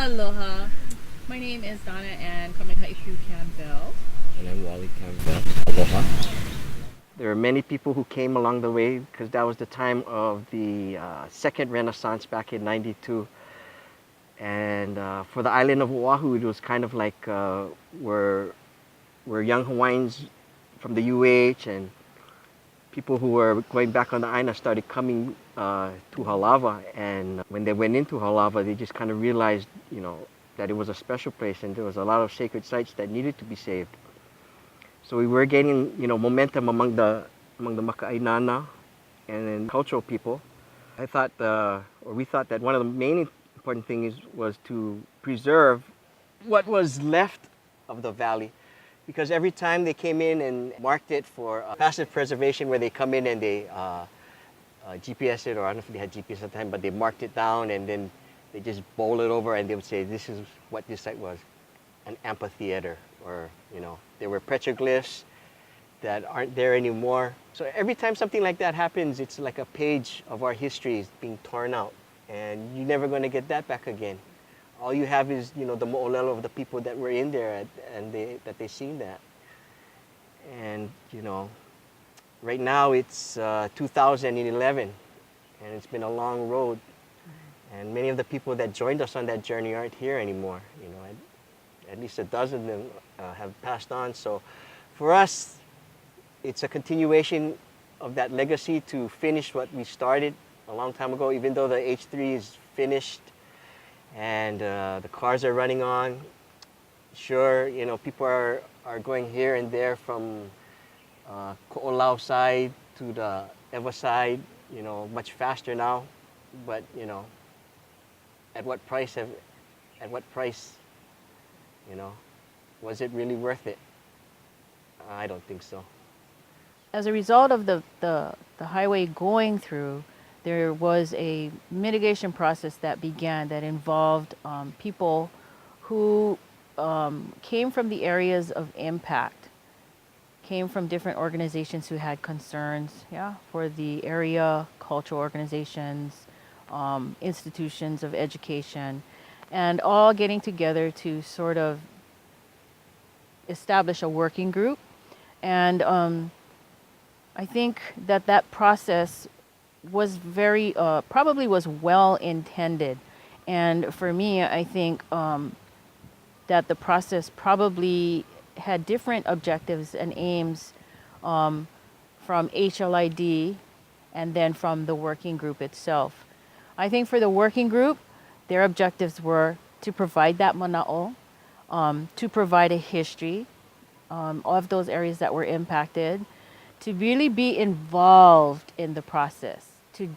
Aloha. My name is Donna and Kamehaipu Campbell. And I'm Wally Campbell. Aloha. There are many people who came along the way because that was the time of the second Renaissance back in '92. And for the island of Oahu, it was kind of like where young Hawaiians from the UH and people who were going back on the island started coming to Halava. And when they went into Halava, they just kind of realized, that it was a special place and there was a lot of sacred sites that needed to be saved. So we were gaining, momentum among the Maka'ainana and then cultural people. We thought that one of the main important things was to preserve what was left of the valley. Because every time they came in and marked it for passive preservation, where they come in and they GPS it, or I don't know if they had GPS at the time, but they marked it down and then they just bowl it over and they would say, this is what this site was, an amphitheater, or, there were petroglyphs that aren't there anymore. So every time something like that happens, it's like a page of our history is being torn out, and you're never going to get that back again. All you have is, the mo'olelo of the people that were in there and that they seen that. And, right now it's 2011, and it's been a long road. And many of the people that joined us on that journey aren't here anymore. At least a dozen of them have passed on. So for us, it's a continuation of that legacy to finish what we started a long time ago, even though the H3 is finished and the cars are running on. Sure, people are going here and there from Ko'olau side to the Ewa side, much faster now. But, at what price, was it really worth it? I don't think so. As a result of the highway going through, there was a mitigation process that began that involved people who came from the areas of impact, came from different organizations who had concerns, for the area, cultural organizations, institutions of education, and all getting together to sort of establish a working group. And I think that process was probably was well intended. And for me, I think that the process probably had different objectives and aims from HLID and then from the working group itself. I think for the working group, their objectives were to provide that mana'o, to provide a history of those areas that were impacted, to really be involved in the process, to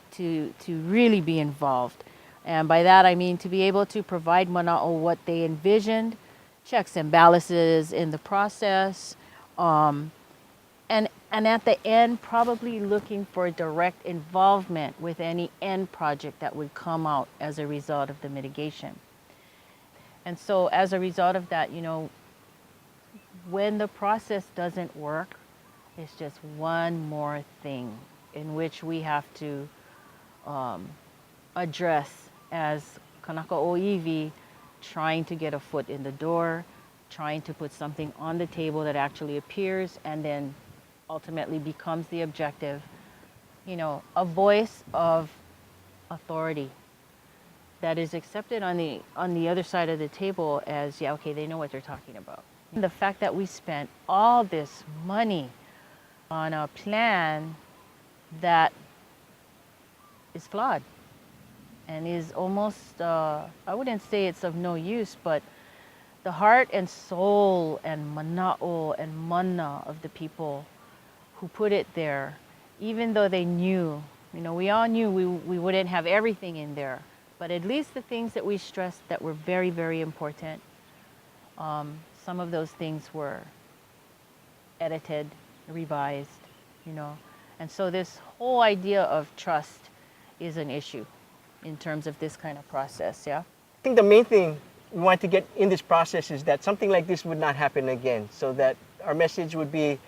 really be involved. And by that I mean to be able to provide mana'o what they envisioned, checks and balances in the process, and at the end, probably looking for direct involvement with any end project that would come out as a result of the mitigation. And so as a result of that, when the process doesn't work, it's just one more thing in which we have to address as Kanaka Oiwi, trying to get a foot in the door, trying to put something on the table that actually appears and then ultimately becomes the objective, a voice of authority that is accepted on the other side of the table as, okay, they know what they're talking about. The fact that we spent all this money on a plan that is flawed and is almost, I wouldn't say it's of no use, but the heart and soul and mana'o and mana of the people who put it there, even though they knew, we all knew we wouldn't have everything in there, but at least the things that we stressed that were very, very important, some of those things were edited, revised, and so this whole idea of trust is an issue in terms of this kind of process, I think the main thing we want to get in this process is that something like this would not happen again, so that our message would be,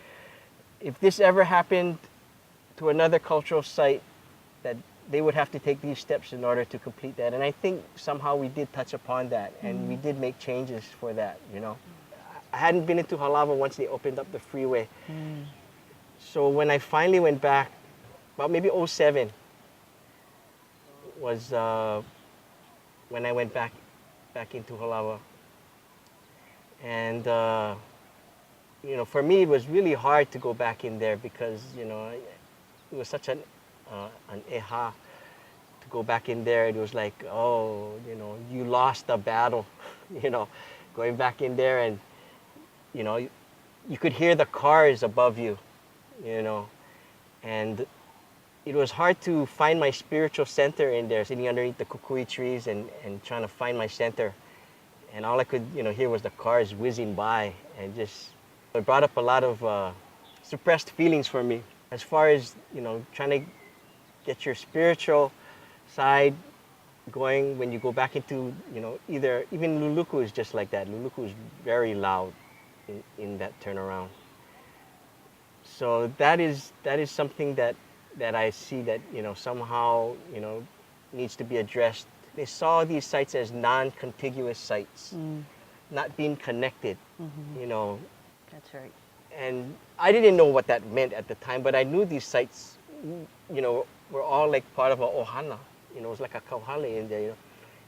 if this ever happened to another cultural site that they would have to take these steps in order to complete that. And I think somehow we did touch upon that, and we did make changes for that, you know. I hadn't been into Halava once they opened up the freeway. So when I finally went back, about maybe '07 was when I went back into Halava. And you know, for me, it was really hard to go back in there because, you know, it was such an eha to go back in there. It was like, oh, you know, you lost the battle, you know, going back in there, and, you know, you could hear the cars above you, you know, and it was hard to find my spiritual center in there, sitting underneath the kukui trees and trying to find my center. And all I could, you know, hear was the cars whizzing by, and just, it brought up a lot of suppressed feelings for me. As far as, you know, trying to get your spiritual side going when you go back into, you know, even Luluku is just like that. Luluku is very loud in that turnaround. So that is something that I see that, you know, somehow, you know, needs to be addressed. They saw these sites as non-contiguous sites, not being connected, you know. That's right. And I didn't know what that meant at the time, but I knew these sites, you know, were all like part of a ohana. You know, it was like a kauhale in there, you know.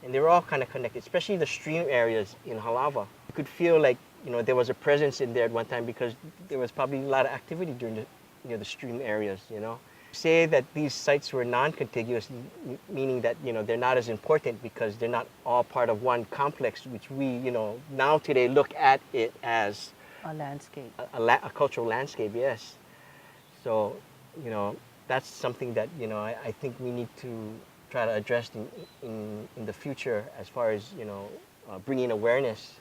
And they were all kind of connected, especially the stream areas in Halava. You could feel like, you know, there was a presence in there at one time because there was probably a lot of activity during the, you know, the stream areas, you know. Say that these sites were non-contiguous, meaning that, you know, they're not as important because they're not all part of one complex, which we, you know, now today look at it as A landscape. a cultural landscape, yes. So, you know, that's something that, you know, I think we need to try to address in the future as far as, you know, bringing awareness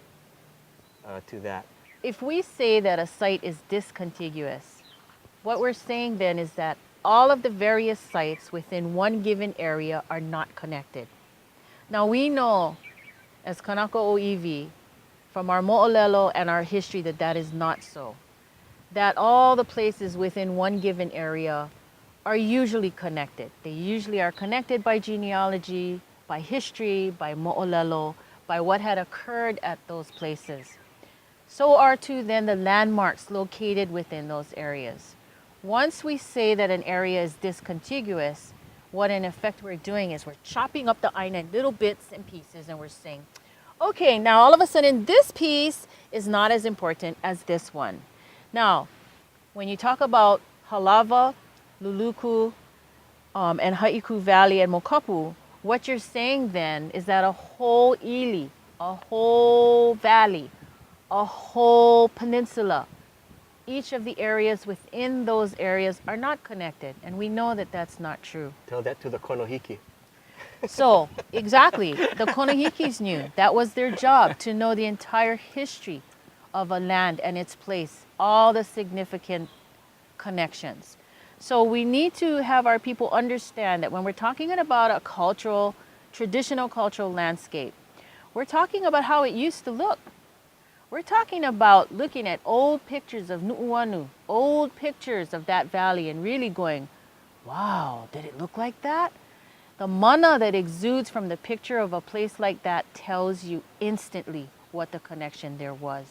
to that. If we say that a site is discontiguous, what we're saying then is that all of the various sites within one given area are not connected. Now we know as Kanaka Oiwi from our mo'olelo and our history that that is not so. That all the places within one given area are usually connected. They usually are connected by genealogy, by history, by mo'olelo, by what had occurred at those places. So are too then the landmarks located within those areas. Once we say that an area is discontiguous, what in effect we're doing is we're chopping up the aina in little bits and pieces, and we're saying, okay, now all of a sudden this piece is not as important as this one. Now, when you talk about Halava, Luluku, and Haiku Valley and Mokapu, what you're saying then is that a whole ili, a whole valley, a whole peninsula, each of the areas within those areas are not connected. And we know that that's not true. Tell that to the Konohiki. So, exactly, the Konohikis knew. That was their job, to know the entire history of a land and its place, all the significant connections. So we need to have our people understand that when we're talking about a cultural, traditional cultural landscape, we're talking about how it used to look. We're talking about looking at old pictures of Nu'uanu, old pictures of that valley, and really going, wow, did it look like that? The mana that exudes from the picture of a place like that tells you instantly what the connection there was.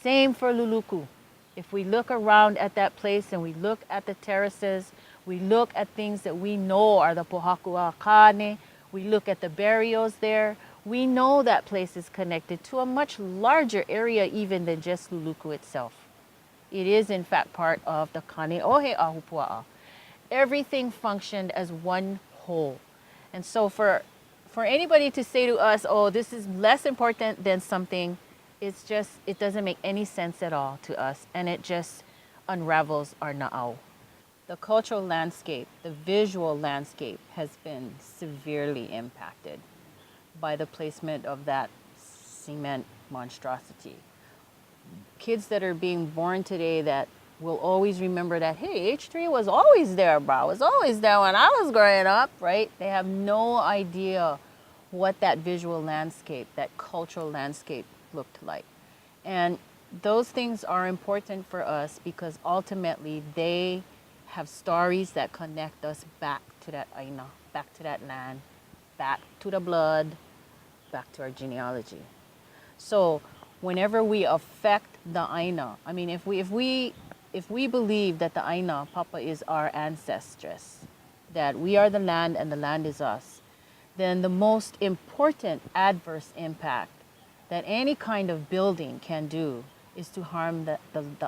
Same for Luluku. If we look around at that place and we look at the terraces, we look at things that we know are the Pohaku Akane, we look at the burials there, we know that place is connected to a much larger area even than just Luluku itself. It is in fact part of the Kaneohe Ahupua'a. Everything functioned as one whole. And so for anybody to say to us, oh, this is less important than something, it's just, it doesn't make any sense at all to us, and it just unravels our na'au. The cultural landscape, the visual landscape has been severely impacted by the placement of that cement monstrosity. Kids that are being born today that will always remember that, hey, H3 was always there, bro. It was always there when I was growing up, right? They have no idea what that visual landscape, that cultural landscape looked like. And those things are important for us because ultimately they have stories that connect us back to that aina. back to that land, back to the blood, back to our genealogy. So whenever we affect the Aina, I mean, if we believe that the Aina, Papa, is our ancestress, that we are the land and the land is us, then the most important adverse impact that any kind of building can do is to harm the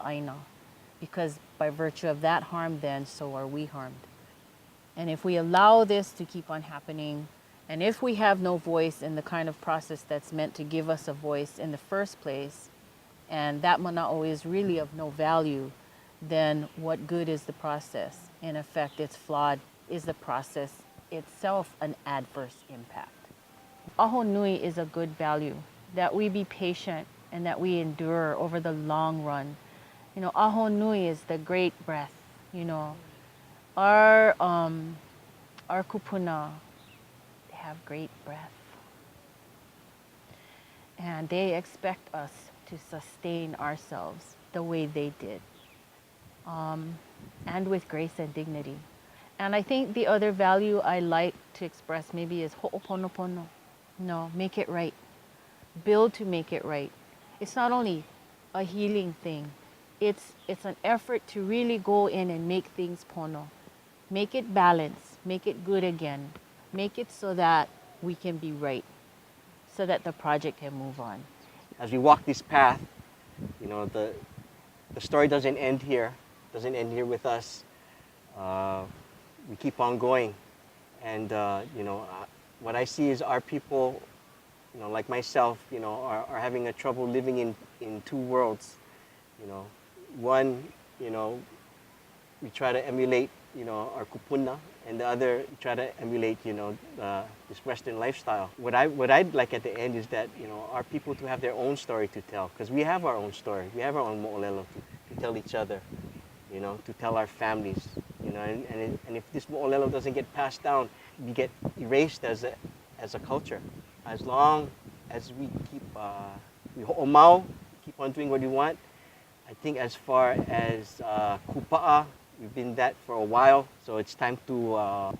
Aina. Because by virtue of that harm, then so are we harmed. And if we allow this to keep on happening, and if we have no voice in the kind of process that's meant to give us a voice in the first place, and that mana'o is really of no value, then what good is the process? In effect, it's flawed. Is the process itself an adverse impact? Aho nui is a good value, that we be patient and that we endure over the long run. You know, aho nui is the great breath. You know, our kupuna, they have great breath. And they expect us to sustain ourselves the way they did, and with grace and dignity. And I think the other value I like to express maybe is ho'oponopono. No, make it right. Build to make it right. It's not only a healing thing. It's an effort to really go in and make things pono. Make it balanced. Make it good again. Make it so that we can be right. So that the project can move on. As we walk this path, you know, the story doesn't end here. Doesn't end here with us. We keep on going. And, you know, what I see is our people, you know, like myself, you know, are having a trouble living in two worlds. You know, one, you know, we try to emulate, you know, our kupuna, and the other we try to emulate, you know, this Western lifestyle. What I'd like at the end is that, you know, our people to have their own story to tell, because we have our own story. We have our own mo'olelo to tell each other, you know, to tell our families, you know, and if this mo'olelo doesn't get passed down, we get erased as a culture. As long as we keep we ho'omau, keep on doing what we want. I think as far as kupa'a, we've been that for a while, so it's time to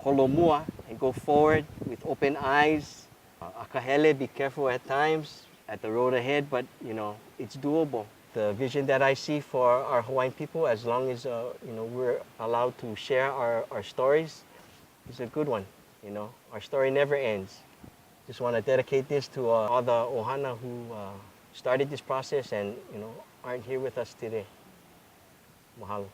holomua and go forward with open eyes. Akahele, be careful at times at the road ahead, but you know, it's doable. The vision that I see for our Hawaiian people, as long as you know, we're allowed to share our stories, is a good one. You know, our story never ends. Just want to dedicate this to all the ohana who started this process and, you know, aren't here with us today. Mahalo.